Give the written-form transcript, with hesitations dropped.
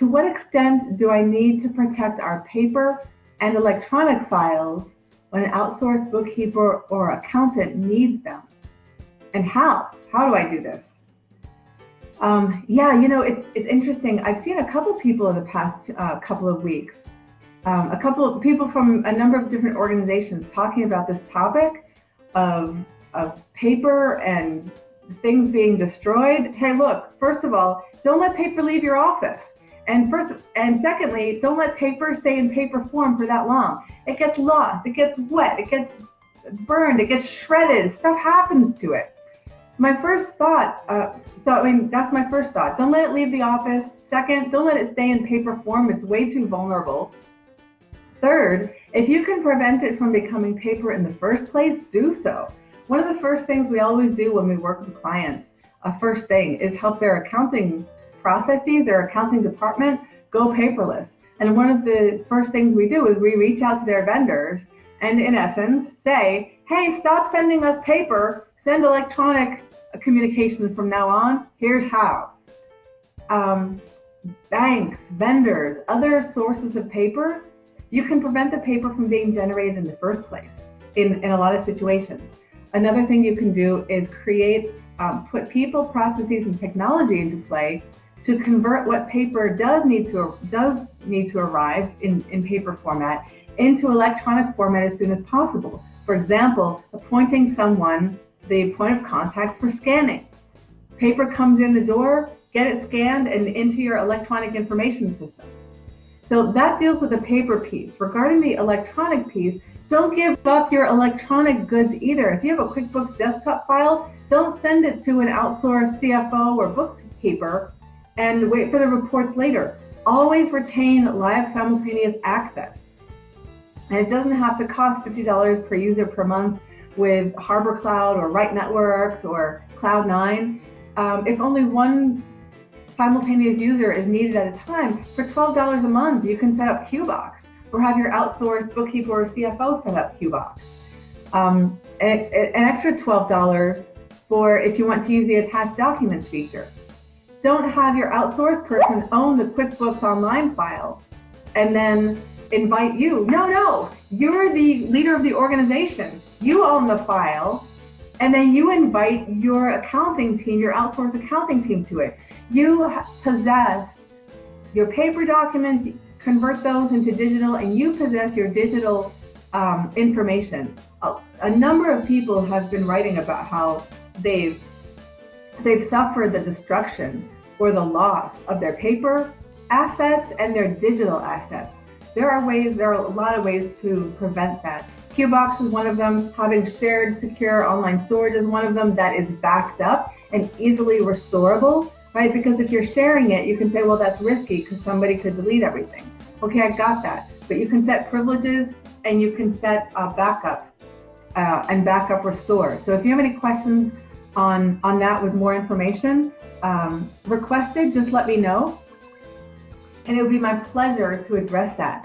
To what extent do I need to protect our paper and electronic files when an outsourced bookkeeper or accountant needs them? And how? How do I do this? It's interesting. I've seen a couple people in the past couple of weeks, a couple of people from a number of different organizations talking about this topic of paper and things being destroyed. Hey, look, first of all, don't let paper leave your office. And secondly, don't let paper stay in paper form for that long. It gets lost, it gets wet, it gets burned, it gets shredded, stuff happens to it. My first thought, that's my first thought. Don't let it leave the office. Second, don't let it stay in paper form. It's way too vulnerable. Third, if you can prevent it from becoming paper in the first place, do so. One of the first things we always do when we work with clients, first thing, is help their accounting processes, their accounting department, go paperless. And one of the first things we do is we reach out to their vendors and in essence say, hey, stop sending us paper, send electronic communications from now on. Here's how. Banks, vendors, other sources of paper, you can prevent the paper from being generated in the first place in a lot of situations. Another thing you can do is put people, processes, and technology into play to convert what paper does need to arrive in paper format into electronic format as soon as possible. For example, appointing someone the point of contact for scanning. Paper comes in the door, get it scanned and into your electronic information system. So that deals with the paper piece. Regarding the electronic piece, don't give up your electronic goods either. If you have a QuickBooks desktop file, don't send it to an outsourced CFO or bookkeeper and wait for the reports later. Always retain live simultaneous access. And it doesn't have to cost $50 per user per month with Harbor Cloud or Right Networks or Cloud9. If only one simultaneous user is needed at a time, for $12 a month, you can set up QBox or have your outsourced bookkeeper or CFO set up QBox. An extra $12 for if you want to use the attached documents feature. Don't have your outsourced person own the QuickBooks Online file and then invite you. No, you're the leader of the organization. You own the file, and then you invite your accounting team, your outsourced accounting team to it. You possess your paper documents, convert those into digital, and you possess your digital information. A number of people have been writing about how they've suffered the destruction or the loss of their paper assets and their digital assets. There are a lot of ways to prevent that. QBox is one of them. Having shared secure online storage is one of them that is backed up and easily restorable, right? Because if you're sharing it, you can say, well, that's risky because somebody could delete everything. Okay, I got that. But you can set privileges and you can set backup and backup restore. So if you have any questions on that with more information requested, just let me know. And it would be my pleasure to address that.